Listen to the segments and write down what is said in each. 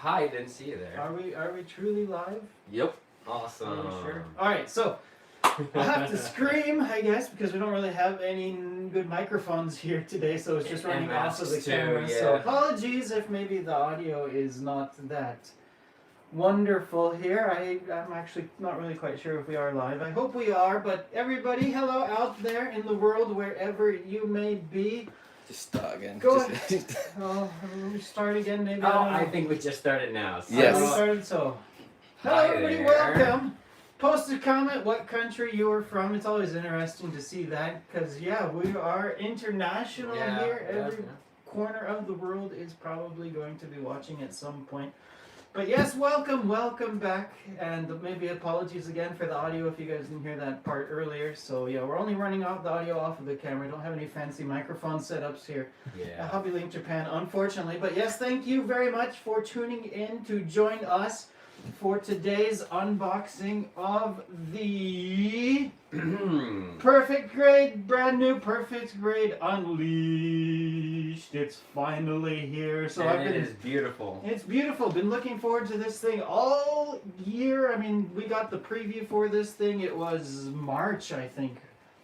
Hi, didn't see you there. Are we truly live? Yep. Awesome. Are you sure? Alright, so I'll have to scream, I guess, because we don't really have any good microphones here today, so it's just running off of the camera. Yeah. So apologies if maybe the audio is not that wonderful here. I'm actually not really quite sure if we are live. I hope we are, but everybody, hello out there in the world, wherever you may be. Just start again. Go ahead. Oh, we start again, maybe. I think we just started now. So. Yes. We started, so. Hello, Hi everybody. there. Welcome. Post a comment what country you are from. It's always interesting to see that because, yeah, we are international here. Every corner of the world is probably going to be watching at some point. But yes, welcome back, and maybe apologies again for the audio if you guys didn't hear that part earlier. So yeah, we're only running off the audio off of the camera. Don't have any fancy microphone setups here. Yeah. HobbyLink Japan, unfortunately. But yes, thank you very much for tuning in to join us for today's unboxing of the Perfect Grade, brand new Perfect Grade Unleashed. It's finally here. So it is beautiful. It's beautiful. Been looking forward to this thing all year. I mean, we got the preview for this thing. It was March, I think.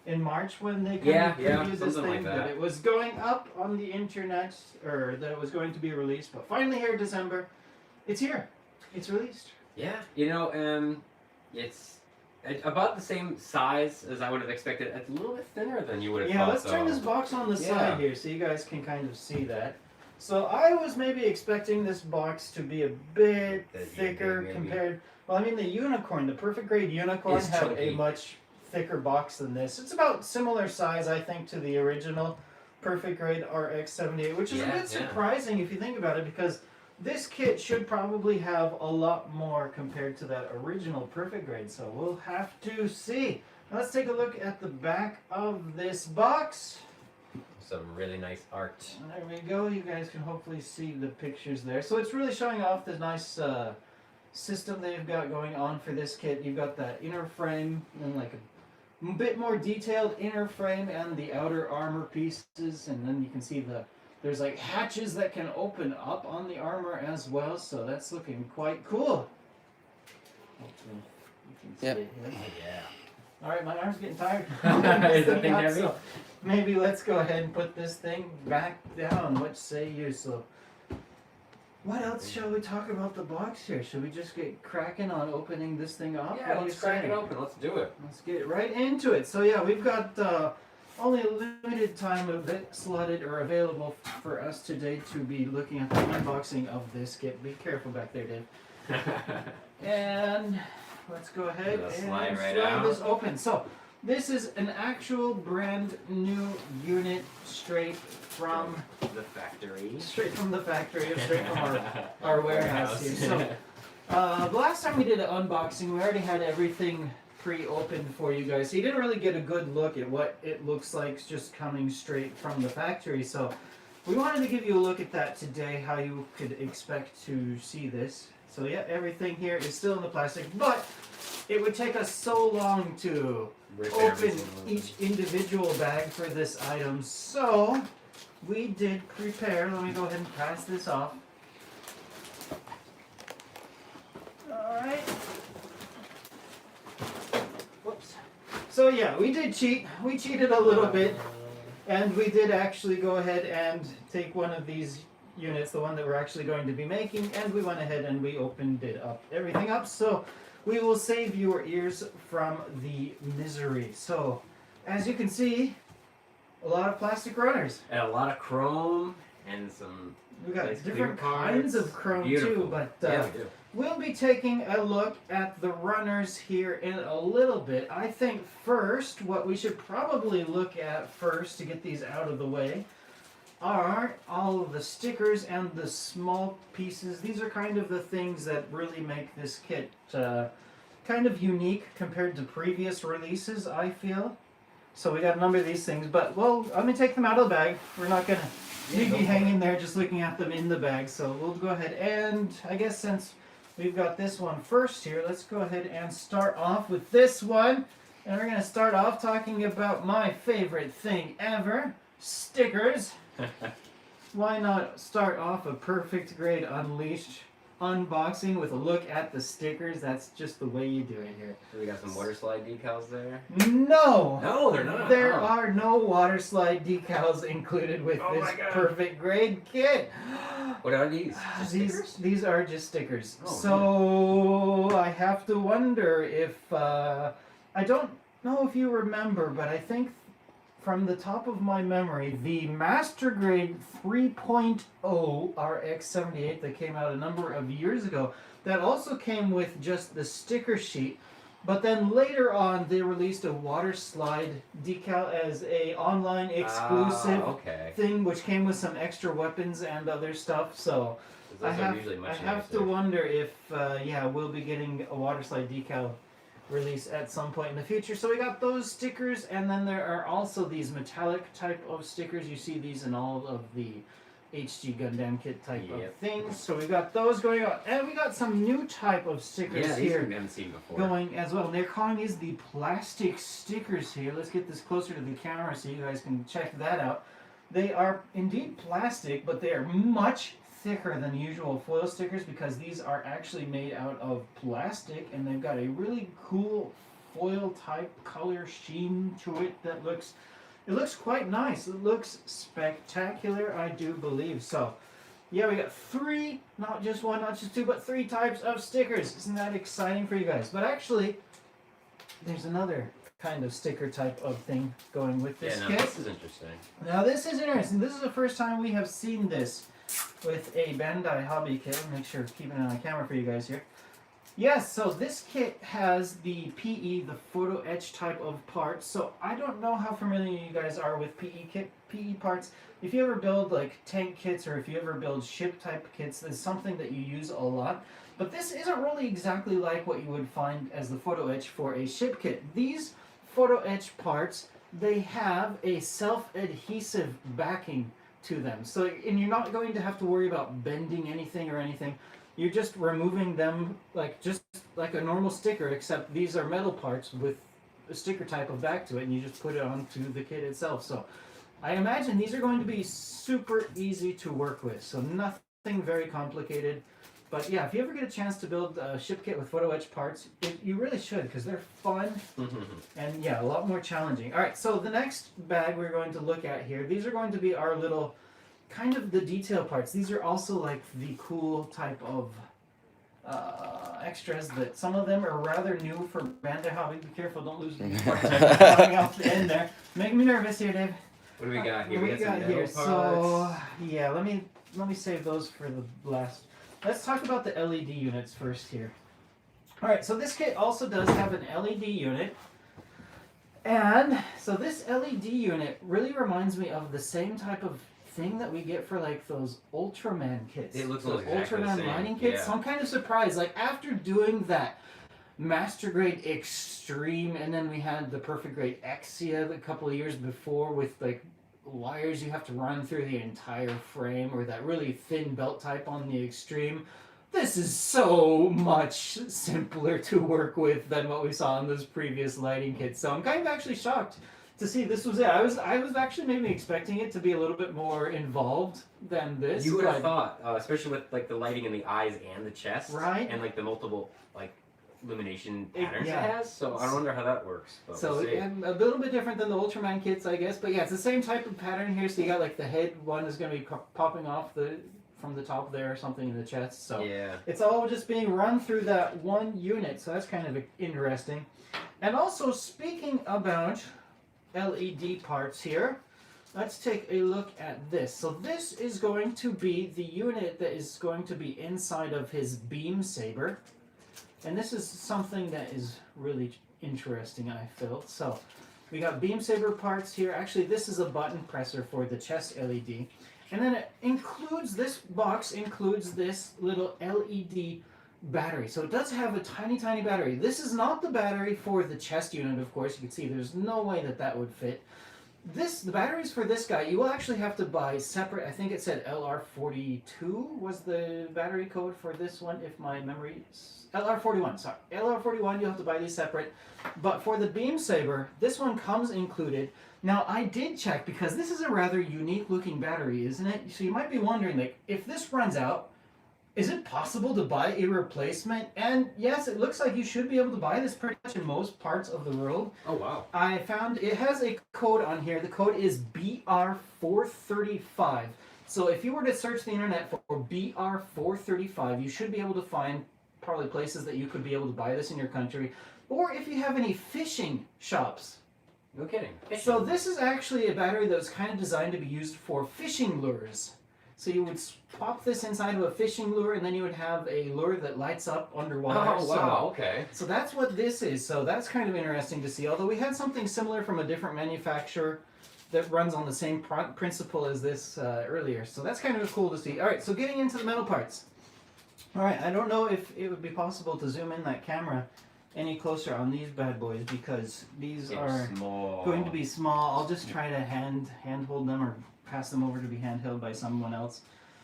In March when they previewed this thing, like that it was going up on the internet, or that it was going to be released. But finally here, December, it's here. It's released. Yeah, it's about the same size as I would have expected. It's a little bit thinner than you would have thought. Yeah, let's turn this box on the side here so you guys can kind of see that. So I was maybe expecting this box to be a bit thicker compared. Well, I mean the Unicorn, the Perfect Grade Unicorn, had a much thicker box than this. It's about similar size, I think, to the original Perfect Grade RX-78, which is a bit surprising if you think about it, because this kit should probably have a lot more compared to that original Perfect Grade, so we'll have to see. Now let's take a look at the back of this box. Some really nice art. There we go. You guys can hopefully see the pictures there. So it's really showing off the nice system they've got going on for this kit. You've got that inner frame and like a bit more detailed inner frame and the outer armor pieces, and then you can see there's like hatches that can open up on the armor as well, so that's looking quite cool. Hopefully you can see it here. Yeah. Alright, my arm's getting tired. Is the thing heavy? So maybe let's go ahead and put this thing back down. What say you? So what else shall we talk about the box here? Should we just get cracking on opening this thing up? Yeah, let's crack it open. Let's do it. Let's get right into it. So yeah, we've got only a limited time of it slotted or available for us today to be looking at the unboxing of this kit. Be careful back there, Dave. And let's go ahead and slide this open. So this is an actual brand new unit straight from the factory. Straight from the factory, straight from our warehouse here. So the last time we did an unboxing, we already had everything pre-opened for you guys, so you didn't really get a good look at what it looks like just coming straight from the factory. So we wanted to give you a look at that today, how you could expect to see this. So yeah, everything here is still in the plastic, but it would take us so long to open each individual bag for this item. So we did prepare. Let me go ahead and pass this off. Alright. Whoops. So yeah, we did cheat. We cheated a little bit. And we did actually go ahead and take one of these units, the one that we're actually going to be making, and we went ahead and we opened it up, everything up. So we will save your ears from the misery. So as you can see, a lot of plastic runners. And a lot of chrome and some. We got nice different clear kinds parts. of chrome Beautiful. too, but Yeah, we do. we'll be taking a look at the runners here in a little bit. I think first, what we should probably look at first to get these out of the way are all of the stickers and the small pieces. These are kind of the things that really make this kit kind of unique compared to previous releases, I feel. So we got a number of these things, but well, I'm going to take them out of the bag. We're not going to be hanging there just looking at them in the bag. So we'll go ahead and, I guess since we've got this one first here, let's go ahead and start off with this one. And we're going to start off talking about my favorite thing ever, stickers. Why not start off a Perfect Grade Unleashed unboxing with a look at the stickers. That's just the way you do it here. So we got some water slide decals there. No! No, they're not. There Oh. are no water slide decals included with Oh this my God. perfect grade kit. What are these? Just stickers? These are just stickers. Oh, So I have to wonder if I don't know if you remember, but I think from the top of my memory, the Master Grade 3.0 RX-78 that came out a number of years ago, that also came with just the sticker sheet. But then later on, they released a water slide decal as a online exclusive okay. thing, which came with some extra weapons and other stuff. So Those are usually much I have to nicer. wonder if we'll be getting a water slide decal release at some point in the future. So we got those stickers, and then there are also these metallic type of stickers. You see these in all of the HG Gundam kit type of things. So we got those going on, and we got some new type of stickers Yeah, these here we haven't seen before. going as well. And they're calling these the plastic stickers here. Let's get this closer to the camera so you guys can check that out. They are indeed plastic, but they are much thicker than usual foil stickers because these are actually made out of plastic, and they've got a really cool foil type color sheen to it that looks quite nice. It looks spectacular, I do believe. So yeah, we got three, not just one, not just two, but three types of stickers. Isn't that exciting for you guys? But actually, there's another kind of sticker type of thing going with this kit. This is interesting. Now this is interesting. This is the first time we have seen this with a Bandai hobby kit. Let me make sure I'm keeping it on the camera for you guys here. Yes, so this kit has the PE, the photo etch type of parts. So I don't know how familiar you guys are with PE parts. If you ever build like tank kits, or if you ever build ship type kits, there's something that you use a lot. But this isn't really exactly like what you would find as the photo etch for a ship kit. These photo etch parts, they have a self-adhesive backing to them. So, and you're not going to have to worry about bending anything or anything. You're just removing them just like a normal sticker, except these are metal parts with a sticker type of back to it, and you just put it onto the kit itself. So I imagine these are going to be super easy to work with. So nothing very complicated. But yeah, if you ever get a chance to build a ship kit with photo etch parts, you really should, because they're fun and yeah, a lot more challenging. All right, so the next bag we're going to look at here, these are going to be our little kind of the detail parts. These are also like the cool type of extras that some of them are rather new for Bandai Hobby. Be careful, don't lose the parts coming off the end there. Making me nervous here, Dave. What do we got here? What We got some here? metal So parts. yeah, let me save those for the last. Let's talk about the LED units first here. All right, so this kit also does have an LED unit. And so this LED unit really reminds me of the same type of thing that we get for like those Ultraman kits. It looks those exactly the Ultraman same, mining kits. yeah. So I'm kind of surprised. Like after doing that Master Grade Extreme, and then we had the Perfect Grade Exia a couple of years before with like wires you have to run through the entire frame, or that really thin belt type on the Extreme. This is so much simpler to work with than what we saw in those previous lighting kits. So I'm kind of actually shocked to see this was it. I was actually maybe expecting it to be a little bit more involved than this. You would have thought, especially with like the lighting in the eyes and the chest, Right. And like the multiple like illumination patterns yeah. it has. So I wonder how that works. But So we'll see. and a little bit different than the Ultraman kits, I guess. But yeah, it's the same type of pattern here. So you got like the head one is going to be popping off from the top there or something in the chest. So yeah. it's all just being run through that one unit. So that's kind of interesting. And also speaking about LED parts here, let's take a look at this. So this is going to be the unit that is going to be inside of his beam saber. And this is something that is really interesting, I felt. So we got beam saber parts here. Actually, this is a button presser for the chest LED. And then it includes, this box includes this little LED battery. So it does have a tiny, tiny battery. This is not the battery for the chest unit, of course. You can see there's no way that that would fit. The batteries for this guy, you will actually have to buy separate. I think it said LR42 was the battery code for this one, if my memory... LR41, sorry. LR41, you'll have to buy these separate. But for the beam saber, this one comes included. Now, I did check, because this is a rather unique looking battery, isn't it? So you might be wondering, like, if this runs out, Is it possible to buy a replacement? And yes, it looks like you should be able to buy this pretty much in most parts of the world. Oh, wow. I found it has a code on here. The code is BR435. So if you were to search the internet for BR435, you should be able to find probably places that you could be able to buy this in your country. Or if you have any fishing shops. No kidding. So this is actually a battery that was kind of designed to be used for fishing lures. So you would pop this inside of a fishing lure, and then you would have a lure that lights up underwater. Oh, wow, okay. So that's what this is. So that's kind of interesting to see. Although we had something similar from a different manufacturer that runs on the same principle as this earlier. So that's kind of cool to see. All right, so getting into the metal parts. All right, I don't know if it would be possible to zoom in that camera any closer on these bad boys because these are going to be small. I'll just try to hand hold them or pass them over to be handheld by someone else.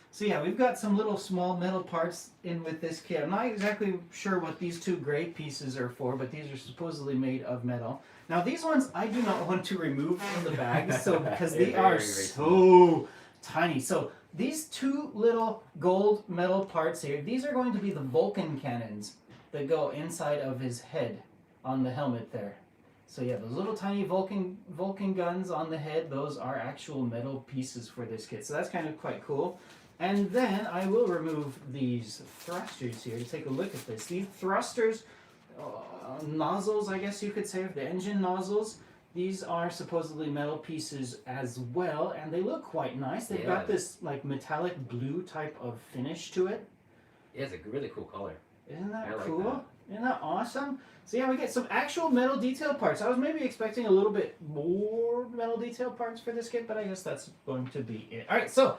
So yeah, we've got some little small metal parts in with this kit. I'm not exactly sure what these two gray pieces are for, but these are supposedly made of metal. Now these ones I do not want to remove from the bag, so because they are so tiny. So these two little gold metal parts here, these are going to be the Vulcan cannons that go inside of his head on the helmet there. So yeah, those little tiny Vulcan guns on the head, those are actual metal pieces for this kit. So that's kind of quite cool. And then I will remove these thrusters here to take a look at this. These thrusters, nozzles I guess you could say, the engine nozzles, these are supposedly metal pieces as well, and they look quite nice. They've got this like metallic blue type of finish to it. Yeah, it's a really cool color. Isn't that like cool? that. Isn't that awesome? So yeah, we get some actual metal detail parts. I was maybe expecting a little bit more metal detail parts for this kit, but I guess that's going to be it. All right, so,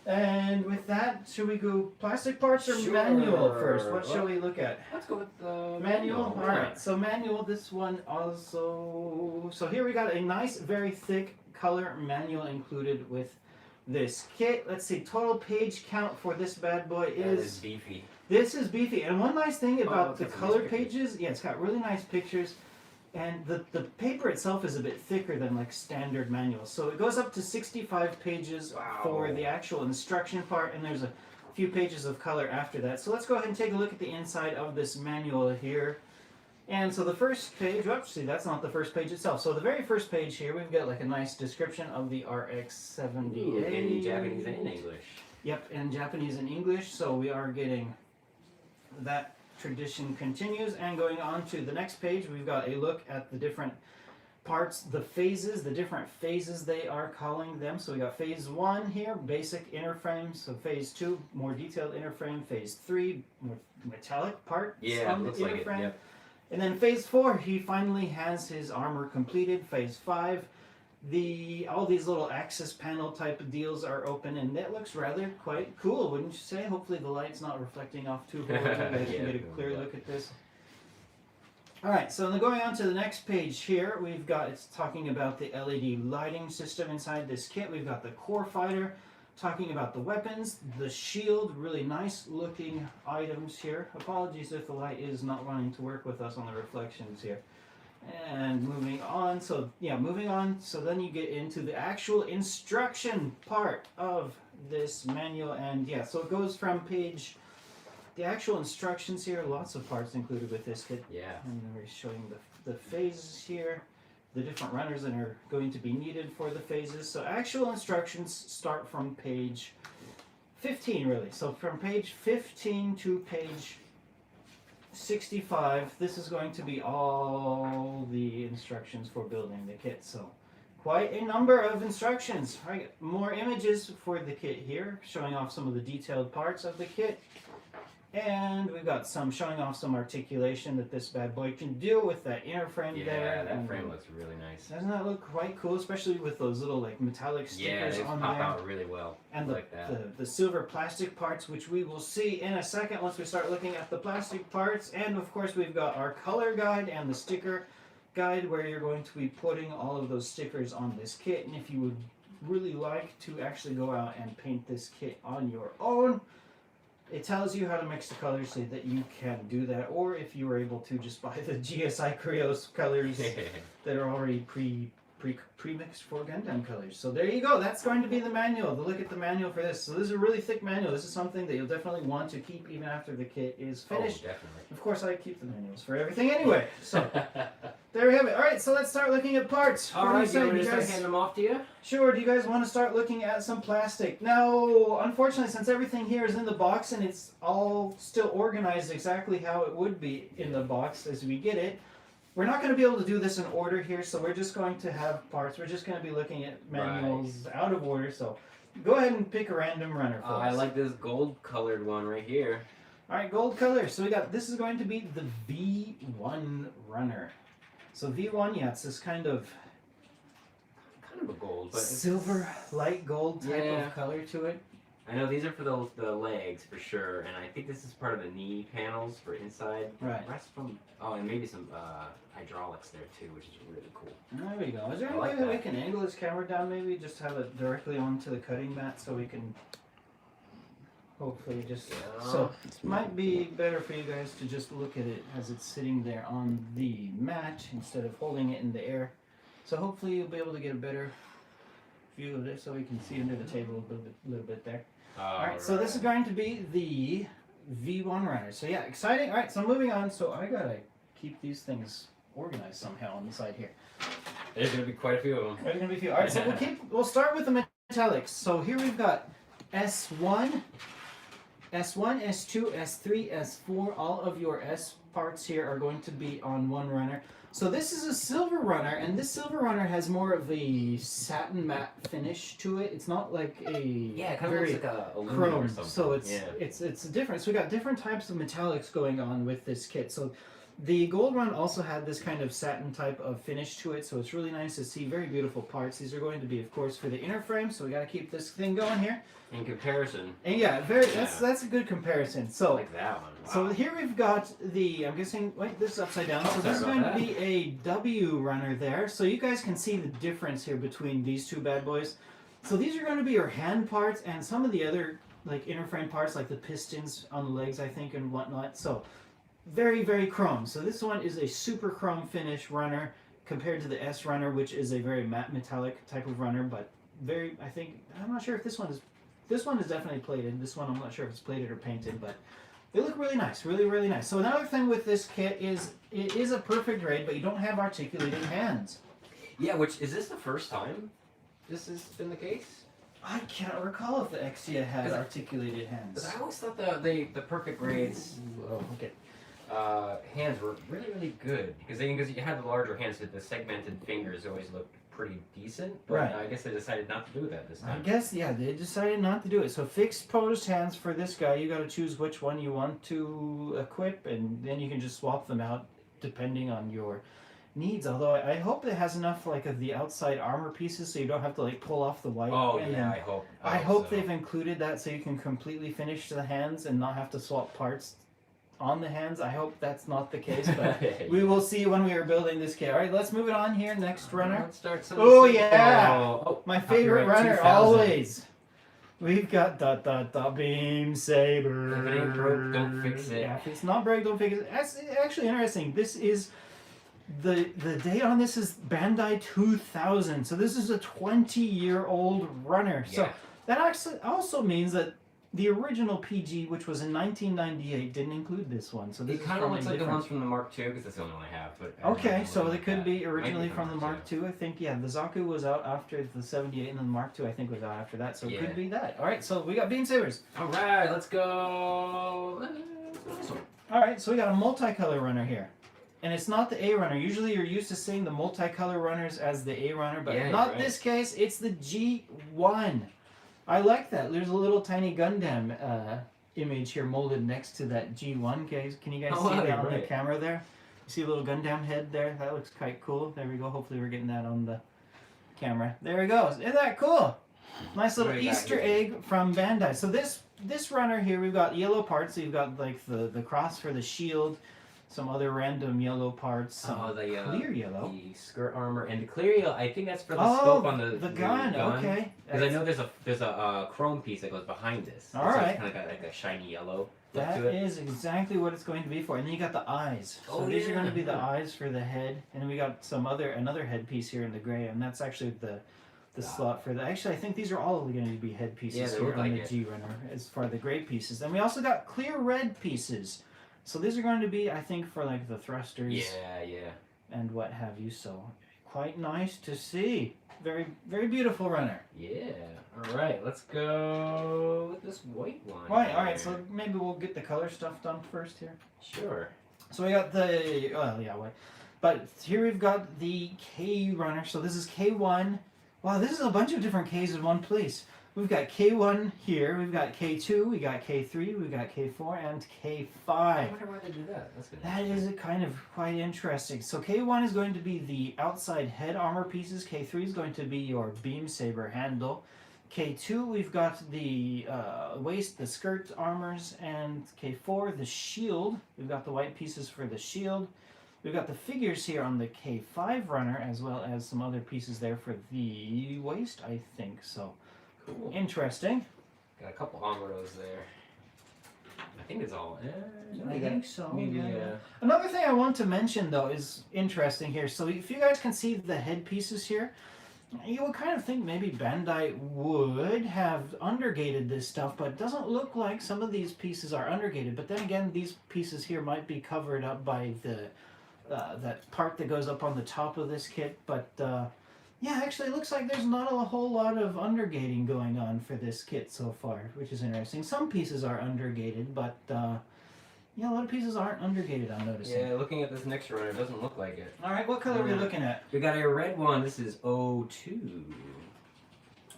and with that, should we go plastic parts or manual first? What shall we look at? Let's go with the manual. All right, so manual, this one also. So here we got a nice, very thick color manual included with this kit. Let's see, total page count for this bad boy is beefy. This is beefy, and one nice thing about the color pages, yeah, it's got really nice pictures, and the paper itself is a bit thicker than like standard manuals. So it goes up to 65 pages for the actual instruction part, and there's a few pages of color after that. So let's go ahead and take a look at the inside of this manual here. And so the first page, oops, see, that's not the first page itself. So the very first page here, we've got like a nice description of the RX-78. In Japanese and in English. Yep, in Japanese and English, so we are getting that tradition continues. And going on to the next page, we've got a look at the different parts, the phases, the different phases they are calling them. So we got phase 1 here, basic inner frame. So phase 2, more detailed inner frame. Phase 3, more metallic parts on the inner frame. Yep. And then phase 4, he finally has his armor completed. Phase 5, all these little access panel type of deals are open, and that looks rather quite cool, wouldn't you say? Hopefully the light's not reflecting off too horribly. You guys can get a clear look at this. Alright, so then going on to the next page here, we've got, it's talking about the LED lighting system inside this kit. We've got the core fighter, talking about the weapons, the shield, really nice looking items here. Apologies if the light is not wanting to work with us on the reflections here. And moving on, so yeah, moving on, so then you get into the actual instruction part of this manual, and yeah, so it goes from page, the actual instructions here, lots of parts included with this kit. Yeah. And then we're showing the phases here, the different runners that are going to be needed for the phases. So actual instructions start from page 15 really. So from page 15 to page 65, this is going to be all the instructions for building the kit. So quite a number of instructions. Right, more images for the kit here, showing off some of the detailed parts of the kit. And we've got some showing off some articulation that this bad boy can do with that inner frame there. Yeah, that frame looks really nice. Doesn't that look quite cool, especially with those little like metallic stickers on there? Yeah, they pop out really well. And like the silver plastic parts, which we will see in a second once we start looking at the plastic parts. And of course we've got our color guide and the sticker guide where you're going to be putting all of those stickers on this kit. And if you would really like to actually go out and paint this kit on your own, it tells you how to mix the colors so that you can do that, or if you were able to just buy the GSI Krios colors that are already pre-mixed for Gundam colors. So there you go. That's going to be the manual. The look at the manual for this. So this is a really thick manual. This is something that you'll definitely want to keep even after the kit is finished. Oh, definitely. Of course, I keep the manuals for everything anyway. So there we have it. All right, so let's start looking at parts. All What do right, you say? you want You to start guys- handing them off to you? Sure. Do you guys want to start looking at some plastic? Now, unfortunately, since everything here is in the box and it's all still organized exactly how it would be in the box as we get it, we're not going to be able to do this in order here, so we're just going to have parts. We're just going to be looking at manuals out of order, so go ahead and pick a random runner for us. I like this gold-colored one right here. All right, gold color. So we got, this is going to be the V1 runner. So V1, yeah, it's this kind of A gold, but silver, light gold type of color to it. I know these are for the legs for sure, and I think this is part of the knee panels for inside. Right. The rest from and maybe some hydraulics there too, which is really cool. There we go. Is there I any like way that we that. can angle this camera down? Maybe just have it directly onto the cutting mat so we can hopefully just. So it might be better for you guys to just look at it as it's sitting there on the mat instead of holding it in the air. So hopefully you'll be able to get a better view of this so we can see under the table a little bit there. Alright, so this is going to be the V1 runner. So yeah, exciting. Alright, so moving on. So I gotta keep these things organized somehow on the side here. There's gonna be quite a few of them. There's gonna be a few. Alright, so we'll start with the metallics. So here we've got S1, S2, S3, S4. All of your S parts here are going to be on one runner. So this is a silver runner, and this silver runner has more of a satin matte finish to it. It's not like a Yeah, it kind of very looks like a aluminum chrome. or something. So yeah. it's different. So we got different types of metallics going on with this kit. So the gold one also had this kind of satin type of finish to it. So it's really nice to see. Very beautiful parts. These are going to be, of course, for the inner frame. So we got to keep this thing going here. In comparison, And yeah, that's a good comparison. So. like that one. Wow. So here we've got the, I'm guessing, wait, this is upside down. So this is Sorry going about to be a W runner there. So you guys can see the difference here between these two bad boys. So these are going to be your hand parts and some of the other like inner frame parts like the pistons on the legs, I think, and whatnot. So very, very chrome. So this one is a super chrome finish runner compared to the S runner, which is a very matte metallic type of runner, but very, I think, I'm not sure if this one is definitely plated. This one I'm not sure if it's plated or painted, but they look really nice, really, really nice. So another thing with this kit is it is a perfect grade, but you don't have articulated hands. Yeah, which is this the first time this has been the case? I can't recall if the Exia had articulated hands. Because I always thought the perfect grades Oh, okay. hands were really, really good because you had the larger hands, but the segmented fingers always looked pretty decent. But Right. I guess they decided not to do that this I time. guess, yeah, they decided not to do it. So fixed posed hands for this guy, you got to choose which one you want to equip, and then you can just swap them out depending on your needs. Although I hope it has enough like of the outside armor pieces so you don't have to like pull off the white. Oh and yeah, then I I hope so. they've included that so you can completely finish the hands and not have to swap parts on the hands. I hope that's not the case, but we will see when we are building this kit. All right, let's move it on here. Next runner. Let's start some. Oh, yeah. Oh, My favorite copyright runner 2000. always. We've got the beam saber. If it ain't broke, don't fix it. Yeah, if it's not broke, don't fix it. That's actually interesting. This is the date on this is Bandai 2000. So this is a 20-year-old runner. So Yeah. that actually also means that the original PG, which was in 1998, didn't include this one. So this It is kind of probably looks like the different. ones from the Mark II because that's the only one I have. But Okay, so they like could that. be Might originally from the Mark II. II. I think, yeah, the Zaku was out after the 78, and then the Mark II, I think, was out after that. So it Yeah. could be that. All right, so we got beam sabers. All right, let's go. Let's go this one. All right, so we got a multicolor runner here. And it's not the A runner. Usually you're used to seeing the multicolor runners as the A runner, but Yeah, not you're right. this case. It's the G1. I like that. There's a little tiny Gundam image here molded next to that G1 case. Can you guys Oh, see wow, that on the right. camera there? You see a little Gundam head there? That looks quite cool. There we go. Hopefully we're getting that on the camera. There we go. Isn't that cool? Nice little What do we got Easter here? egg from Bandai. So this runner here, we've got yellow parts. So you've got like the cross for the shield, some other random yellow parts, some Oh, the clear yellow. the skirt armor and the clear yellow. I think that's for the Oh, scope on the gun. Okay. Because I know there's a chrome piece that goes behind this. All It's right. kind of got like a shiny yellow. That is exactly what it's going to be for. And then you got the eyes. So these are going to be the eyes for the head. And we got another headpiece here in the gray, and that's actually the slot for the. Actually, I think these are all going to be headpieces here on the G Runner as far as the gray pieces. Then we also got clear red pieces. So these are going to be, I think, for like the thrusters. Yeah. And what have you. So quite nice to see. Very, very beautiful runner. Yeah. All right, let's go with this white one. Right. All right. So maybe we'll get the color stuff done first here. Sure. So we got the white, but here we've got the K runner. So this is K1. Wow, this is a bunch of different Ks in one place. We've got K1 here. We've got K2. We got K3. We got K4 and K5. I wonder why they do that. That's good. That is kind of quite interesting. So K1 is going to be the outside head armor pieces. K3 is going to be your beam saber handle. K2 we've got the waist, the skirt armors, and K4 the shield. We've got the white pieces for the shield. We've got the figures here on the K5 runner, as well as some other pieces there for the waist, I think. So cool. Interesting. Got a couple armoros there. I think it's all. I think so. Maybe, yeah. Another thing I want to mention though is interesting here. So if you guys can see the head pieces here, you would kind of think maybe Bandai would have undergated this stuff, but it doesn't look like some of these pieces are undergated. But then again, these pieces here might be covered up by the that part that goes up on the top of this kit. But yeah, actually it looks like there's not a whole lot of undergating going on for this kit so far, which is interesting. Some pieces are undergated, but yeah, a lot of pieces aren't undergated, I'm noticing. Yeah, looking at this next runner, it doesn't look like it. All right, what color are we looking at? We got a red one. This is 02.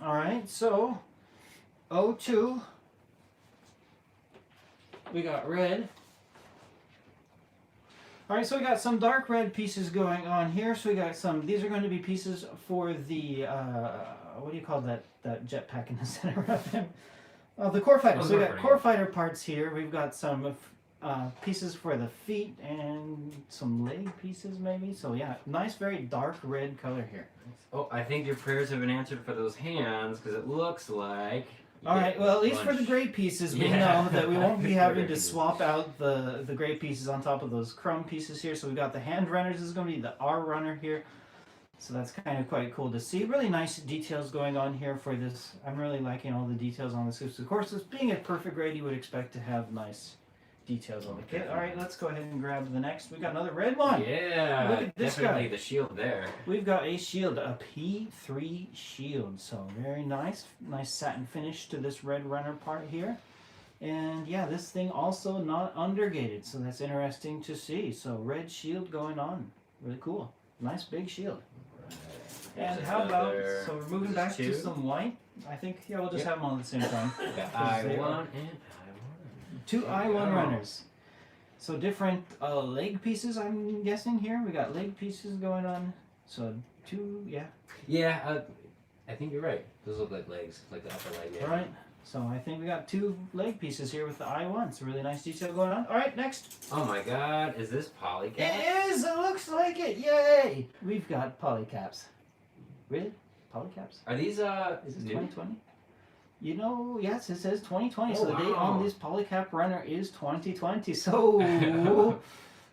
All right, so 02. We got red. All right, so we got some dark red pieces going on here. So we got some, these are going to be pieces for the, what do you call that jetpack in the center of him? The core fighter. So we got core fighter parts here. We've got some pieces for the feet and some leg pieces maybe. So yeah, nice, very dark red color here. Oh, I think your prayers have been answered for those hands, because it looks like... All right, well, at least for the gray pieces, we know that we won't be having to swap out the gray pieces on top of those crumb pieces here. So we've got the hand runners. This is going to be the R runner here. So that's kind of quite cool to see. Really nice details going on here for this. I'm really liking all the details on this. Of course, this being a perfect grade, you would expect to have nice details on the kit. All right, let's go ahead and grab the next. We got another red one. Yeah, look at this definitely guy. The shield there. We've got a shield, a P3 shield. So very nice, nice satin finish to this red runner part here. And yeah, this thing also not undergated, so that's interesting to see. So red shield going on, really cool. Nice big shield. Right. And how about, so we're moving back to some white. I think, yeah, we'll just have them all at the same time. Got I1 and I1. Two I1 runners. So different leg pieces, I'm guessing here. We got leg pieces going on. So two, yeah. Yeah, I think you're right. Those look like legs, like the upper leg. Yeah. All right. So I think we got two leg pieces here with the I1. So really nice detail going on. All right, next. Oh my God, is this Polycaps? It is. It looks like it. Yay! We've got Polycaps. Really? Polycaps? Are these Is this 2020? You know, yes, it says 2020. Oh, so the date wow. on this Polycap runner is 2020. So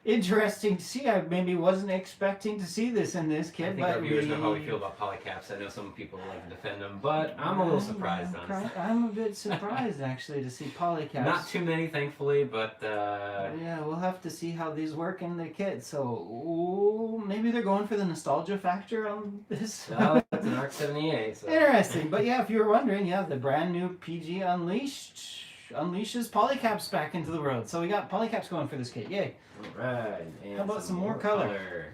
interesting to see. I maybe wasn't expecting to see this in this kit, I think but our viewers know how we feel about Polycaps. I know some people like to defend them, but I'm a little surprised, honestly. I'm a bit surprised actually to see Polycaps. Not too many, thankfully, but yeah, we'll have to see how these work in the kit. So maybe they're going for the nostalgia factor on this. well, it's an RX-78. So. Interesting, but yeah, if you were wondering, yeah, the brand new PG unleashes Polycaps back into the world. So we got Polycaps going for this kit. Yay! Alright, and How about some more color?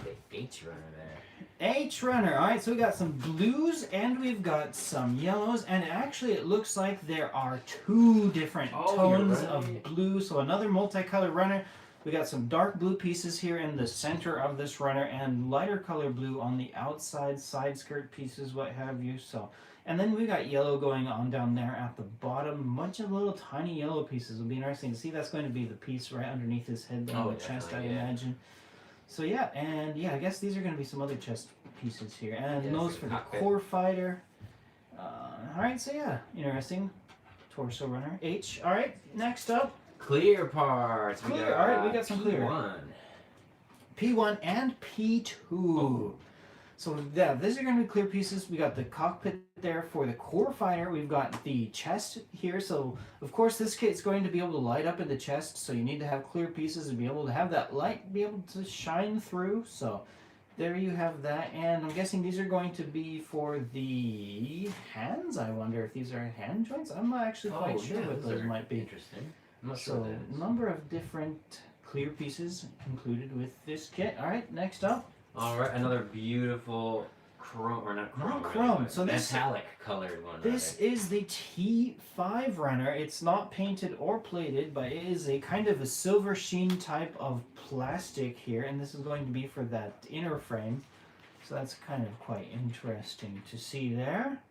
The H runner there. H runner. All right, so we got some blues and we've got some yellows, and actually it looks like there are two different tones of blue. So another multicolored runner. We got some dark blue pieces here in the center of this runner, and lighter color blue on the outside side skirt pieces, what have you. So, and then we got yellow going on down there at the bottom. Bunch of little tiny yellow pieces. It'll be interesting to see. That's going to be the piece right underneath his head on the chest, I imagine. So yeah, and yeah, I guess these are going to be some other chest pieces here. And those for the core fighter. Alright, so yeah, interesting. torso runner. H. All right, next up. Clear parts. Clear. All right, we got some clear. P1. P1 and P2. Oh. So yeah, these are going to be clear pieces. We got the cockpit there for the core fighter. We've got the chest here. So of course this kit's going to be able to light up in the chest. So you need to have clear pieces and be able to have that light be able to shine through. So there you have that. And I'm guessing these are going to be for the hands. I wonder if these are hand joints. I'm not actually quite sure what those might be. Interesting. I'm not So sure what that is. number of different clear pieces included with this kit. All right, next up. All right, another beautiful chrome, or not chrome. Not chrome. Really, So this metallic colored one. This is the T5 runner. It's not painted or plated, but it is a kind of a silver sheen type of plastic here, and this is going to be for that inner frame. So that's kind of quite interesting to see there.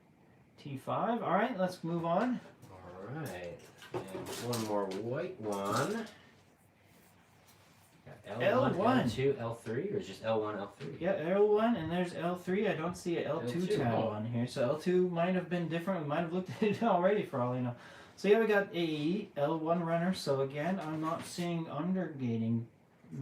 T5. All right, let's move on. All right, and one more white one. L1, L1. L2, L3, or just L1, L3? Yeah, L1, and there's L3. I don't see a L2 L2, tab oh. on here, so L2 might have been different. We might have looked at it already for all I know. So yeah, we got a L1 runner. So again, I'm not seeing undergating.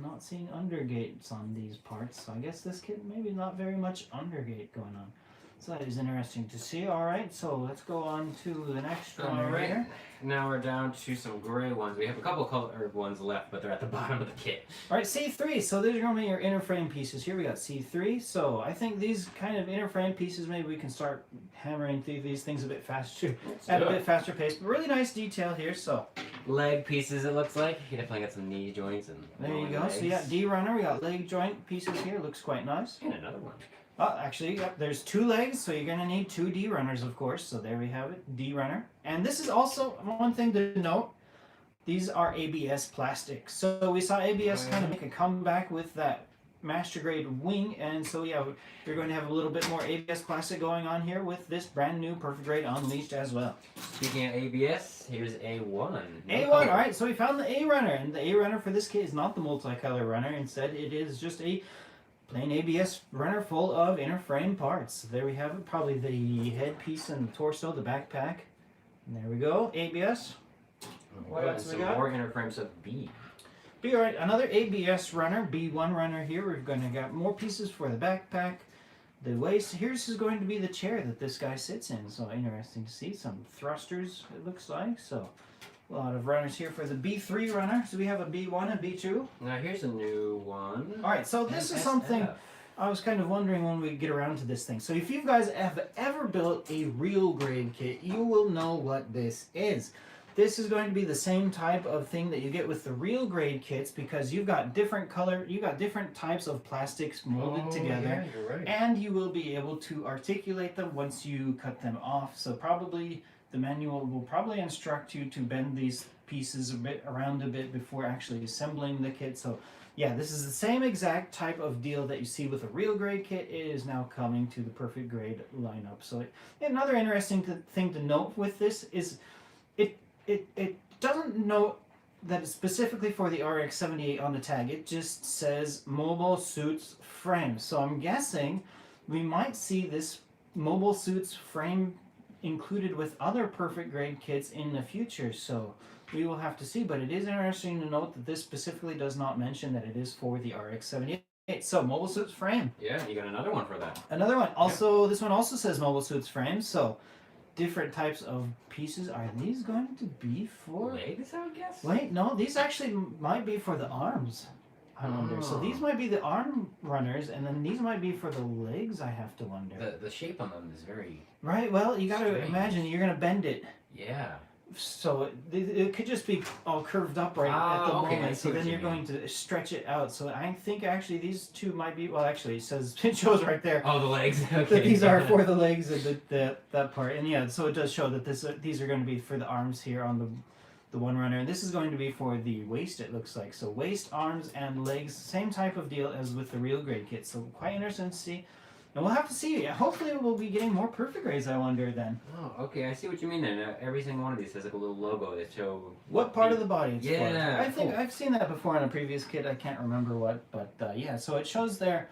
Not seeing undergates on these parts. So I guess this kit maybe not very much undergate going on. So that is interesting to see. All right, so let's go on to the next runner All right. here. Now we're down to some gray ones. We have a couple colored ones left, but they're at the bottom of the kit. All right, C3. So these are going to be your inner frame pieces. Here we got C3. So I think these kind of inner frame pieces, maybe we can start hammering through these things a bit faster, at a bit faster pace. But really nice detail here. So Leg pieces, it looks like. You definitely got some knee joints and there you long go. legs. So yeah, D runner. We got leg joint pieces here. Looks quite nice. And another one. Oh, actually, yep, there's two legs, so you're going to need two D runners, of course. So there we have it, D runner. And this is also one thing to note. These are ABS plastic. So we saw ABS kind of make a comeback with that master grade wing. And so yeah, you're going to have a little bit more ABS plastic going on here with this brand new Perfect Grade Unleashed as well. Speaking of ABS, here's A1. A1, all right, so we found the A runner. And the A runner for this kit is not the multicolor runner. Instead, it is just a plain ABS runner full of inner frame parts. There we have it. Probably the headpiece and the torso, the backpack. And there we go. ABS. What else we some got? more inner frames of B. B, all right. Another ABS runner. B1 runner here. We're going to get more pieces for the backpack. The waist. Here's is going to be the chair that this guy sits in. So interesting to see. Some thrusters, it looks like. So a lot of runners here for the B3 runner. So we have a B1 and B2. Now here's a new one. All right, so this is something I was kind of wondering when we get around to this thing. So if you guys have ever built a real grade kit, you will know what this is. This is going to be the same type of thing that you get with the real grade kits because you've got different types of plastics molded together. Yeah, you're right. And you will be able to articulate them once you cut them off. So probably the manual will probably instruct you to bend these pieces around a bit before actually assembling the kit. So yeah, this is the same exact type of deal that you see with a real grade kit. It is now coming to the Perfect Grade lineup. So another interesting thing to note with this is it doesn't note that it's specifically for the RX-78 on the tag. It just says Mobile Suits Frame. So I'm guessing we might see this Mobile Suits Frame included with other Perfect Grade kits in the future. So we will have to see. But it is interesting to note that this specifically does not mention that it is for the RX-78. So Mobile Suits Frame. Yeah, you got another one for that. Another one. Also, this one also says Mobile Suits Frame. So different types of pieces. Are these going to be for Legs, I would guess? Wait, no, these actually might be for the arms. I wonder. So these might be the arm runners, and then these might be for the legs, I have to wonder. The shape on them is very... Right, well, you gotta strange. imagine you're gonna bend it. Yeah. So it could just be all curved up right at the okay, I moment. see So what then you you're mean. going to stretch it out. So I think actually these two might be, well, actually it shows right there. Oh, the legs. Okay. That these are for the legs and that part. And yeah, so it does show that these are going to be for the arms here on the one runner. And this is going to be for the waist, it looks like. So waist, arms, and legs, same type of deal as with the real grade kit. So quite interesting to see. And we'll have to see. Hopefully we'll be getting more perfect grades, I wonder, then. Oh, okay. I see what you mean then. Every single one of these has like a little logo that show... What part of the body it's for. Yeah, I think cool. I've seen that before on a previous kit. I can't remember what. But yeah, so it shows there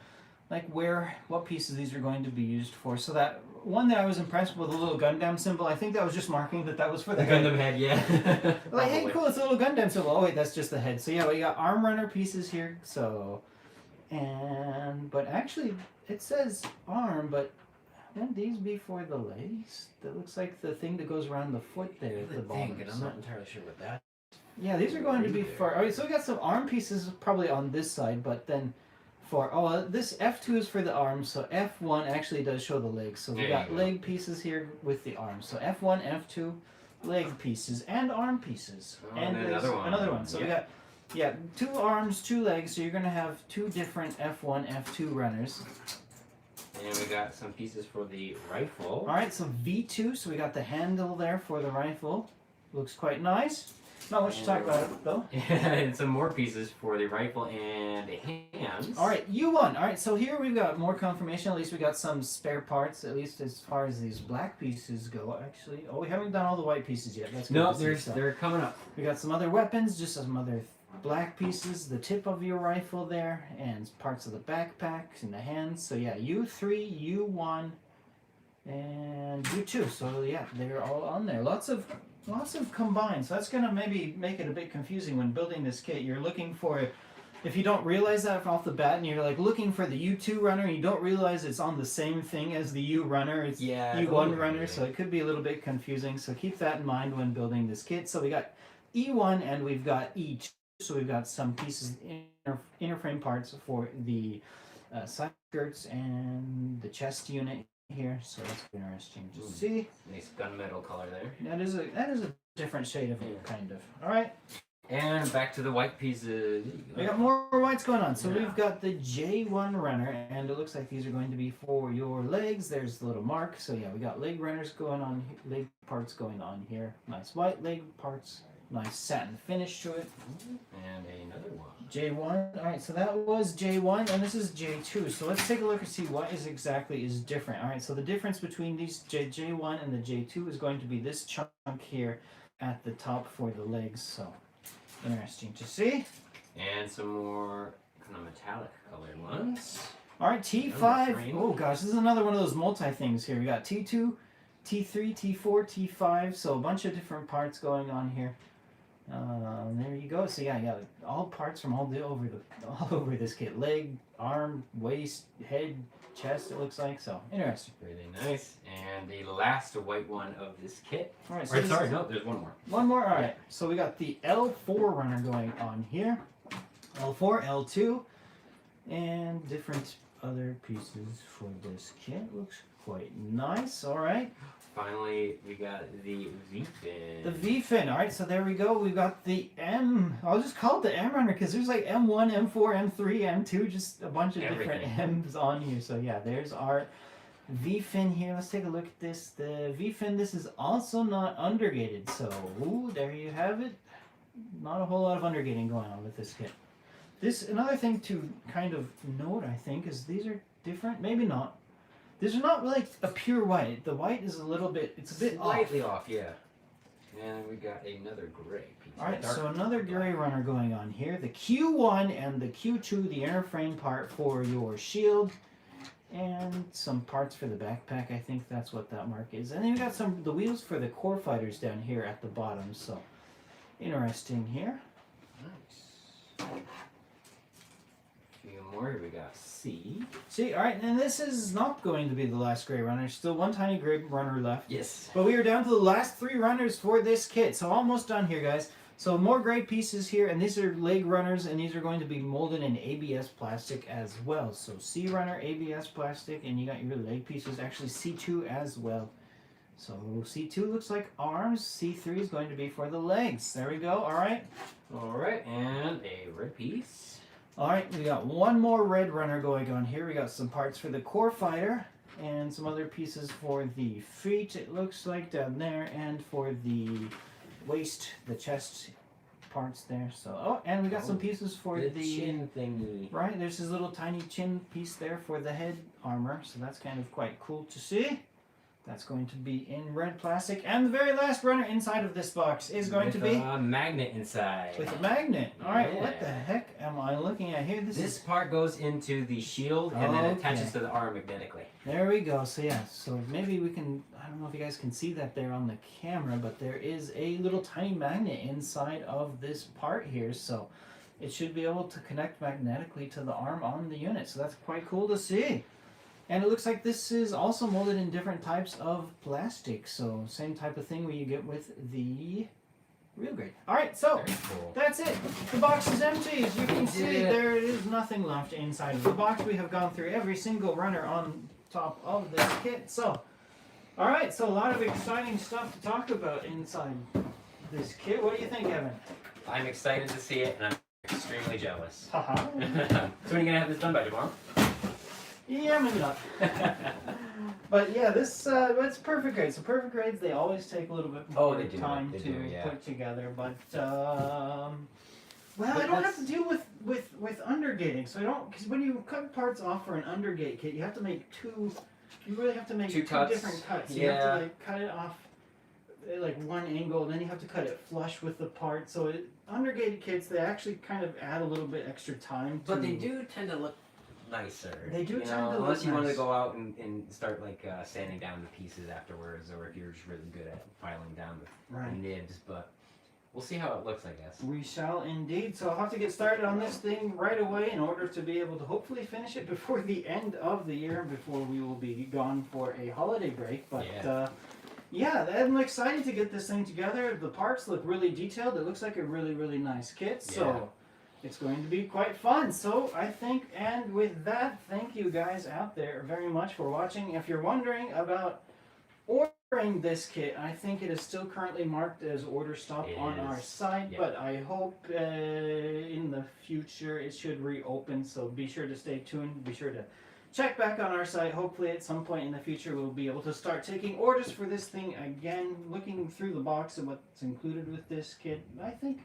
like what pieces these are going to be used for. So that one that I was impressed with, the little Gundam symbol, I think that was just marking that was for the head. Gundam head, yeah. Like, hey, cool, it's a little Gundam symbol. Oh wait, that's just the head. So yeah, we got arm runner pieces here. So, but actually it says arm, but wouldn't these be for the legs? That looks like the thing that goes around the foot there at the bottom. And I'm not entirely sure what that. Yeah, these are going to be for. Alright, so we got some arm pieces probably on this side, but then this F2 is for the arms, so F1 actually does show the legs. So we got leg pieces here with the arms. So F1, F2, leg pieces, and arm pieces. Oh, and there's another one. So we got 2 arms, 2 legs, so you're going to have 2 different F1, F2 runners. And we got some pieces for the rifle. Alright, so V2, so we got the handle there for the rifle. Looks quite nice. Not much to talk about it, though. And some more pieces for the rifle and hands. Alright, U1. Alright, so here we've got more confirmation. At least we got some spare parts, at least as far as these black pieces go, actually. Oh, we haven't done all the white pieces yet. That's good. No, they're coming up. We got some other weapons, just some other black pieces, the tip of your rifle there, and parts of the backpack and the hands. So yeah, U3, U1, and U2. So yeah, they're all on there. Lots of combined. So that's gonna maybe make it a bit confusing when building this kit. You're looking for, if you don't realize that off the bat, and you're like looking for the U2 runner, and you don't realize it's on the same thing as the U runner. It's U1 runner, so it could be a little bit confusing. So keep that in mind when building this kit. So we got E1 and we've got E2. So we've got some pieces, inner frame parts for the side skirts and the chest unit here. So that's interesting to see. Nice gunmetal color there. That is a different shade of it, kind of. All right. And back to the white pieces. We got more whites going on. So we've got the J1 runner, and it looks like these are going to be for your legs. There's the little mark. So yeah, we got leg runners going on, leg parts going on here. Nice white leg parts. Nice satin finish to it. And another one. J1. Alright, so that was J1, and this is J2. So let's take a look and see what exactly is different. Alright, so the difference between these J1 and the J2 is going to be this chunk here at the top for the legs. So, interesting to see. And some more kind of metallic colored ones. Alright, T5. Oh gosh, this is another one of those multi things here. We got T2, T3, T4, T5. So a bunch of different parts going on here. There you go. So yeah, all parts from all over this kit: leg, arm, waist, head, chest. It looks like so interesting. Really nice. And the last white one of this kit. All right. So no, there's one more. One more. All right. So we got the L4 runner going on here. L4, L2, and different other pieces for this kit. Looks quite nice. All right. Finally, we got the V-fin. The V-fin. All right, so there we go. We've got the M. I'll just call it the M runner because there's like M1, M4, M3, M2, just a bunch of different M's on here. So yeah, there's our V-fin here. Let's take a look at this. The V-fin, this is also not undergated. So there you have it. Not a whole lot of undergating going on with this kit. Another thing to kind of note, I think, is these are different. Maybe not. These are not like a pure white. The white is a little bit, it's a bit slightly off, yeah. And we got another gray piece. Alright, so another gray runner going on here. The Q1 and the Q2, the inner frame part for your shield. And some parts for the backpack. I think that's what that mark is. And then we got the wheels for the core fighters down here at the bottom. So, interesting here. Nice. A few more. Here we got C. See, alright, and this is not going to be the last gray runner. Still one tiny gray runner left. Yes. But we are down to the last 3 runners for this kit. So almost done here, guys. So more gray pieces here, and these are leg runners, and these are going to be molded in ABS plastic as well. So C runner, ABS plastic, and you got your leg pieces, actually C2 as well. So C2 looks like arms, C3 is going to be for the legs. There we go, alright. Alright, and a red piece. Alright, we got one more red runner going on here. We got some parts for the core fighter and some other pieces for the feet, it looks like, down there, and for the waist, the chest parts there. So, and we got some pieces for the chin thingy. Right, there's this little tiny chin piece there for the head armor, so that's kind of quite cool to see. That's going to be in red plastic. And the very last runner inside of this box is going to be... a magnet inside. With a magnet. Alright, Yeah. what the heck am I looking at here? This part goes into the shield and then attaches to the arm magnetically. There we go. So yeah, so maybe we can, I don't know if you guys can see that there on the camera, but there is a little tiny magnet inside of this part here. So it should be able to connect magnetically to the arm on the unit. So that's quite cool to see. And it looks like this is also molded in different types of plastic. So same type of thing where you get with the real grade. Alright, so Very cool. that's it. The box is empty. As you can see, there is nothing left inside of the box. We have gone through every single runner on top of this kit. So, alright, so a lot of exciting stuff to talk about inside this kit. What do you think, Evan? I'm excited to see it, and I'm extremely jealous. Haha. So when are you gonna have this done by tomorrow? Yeah, maybe not. But yeah, this it's perfect grades. So perfect grades, they always take a little bit more time to put together. But well, I don't have to deal with undergating. So I don't, because when you cut parts off for an undergate kit, you have to make two. You really have to make two different cuts. You have to like cut it off at like one angle, then you have to cut it flush with the part. So undergated kits, they actually kind of add a little bit extra time. But they do tend to look nicer. They do tend to look unless you want to nice. go out and start like sanding down the pieces afterwards, or if you're just really good at filing down the nibs. But we'll see how it looks, I guess. We shall indeed. So I'll have to get started on this thing right away in order to be able to hopefully finish it before the end of the year, before we will be gone for a holiday break. But yeah, I'm excited to get this thing together. The parts look really detailed. It looks like a really, really nice kit. So it's going to be quite fun. So I think, and with that, thank you guys out there very much for watching. If you're wondering about ordering this kit, I think it is still currently marked as order stop on our site, but I hope in the future it should reopen. So be sure to stay tuned. Be sure to check back on our site. Hopefully at some point in the future we'll be able to start taking orders for this thing again. Looking through the box and what's included with this kit, I think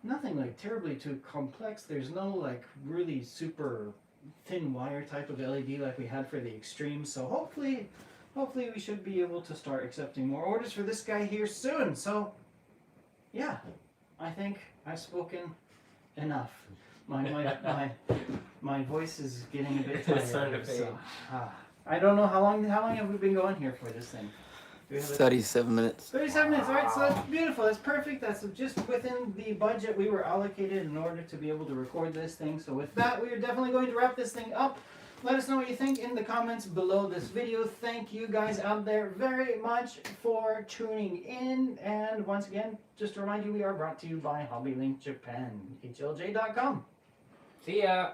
nothing like terribly too complex. There's no like really super thin wire type of LED like we had for the Extreme. So hopefully we should be able to start accepting more orders for this guy here soon. So yeah, I think I've spoken enough. My voice is getting a bit tired. It's starting to fade. So, I don't know how long have we been going here for this thing? 37 minutes. 37 minutes, alright, so that's beautiful, that's perfect, that's just within the budget we were allocated in order to be able to record this thing. So with that, we are definitely going to wrap this thing up. Let us know what you think in the comments below this video. Thank you guys out there very much for tuning in. And once again, just to remind you, we are brought to you by HobbyLink Japan, HLJ.com. See ya!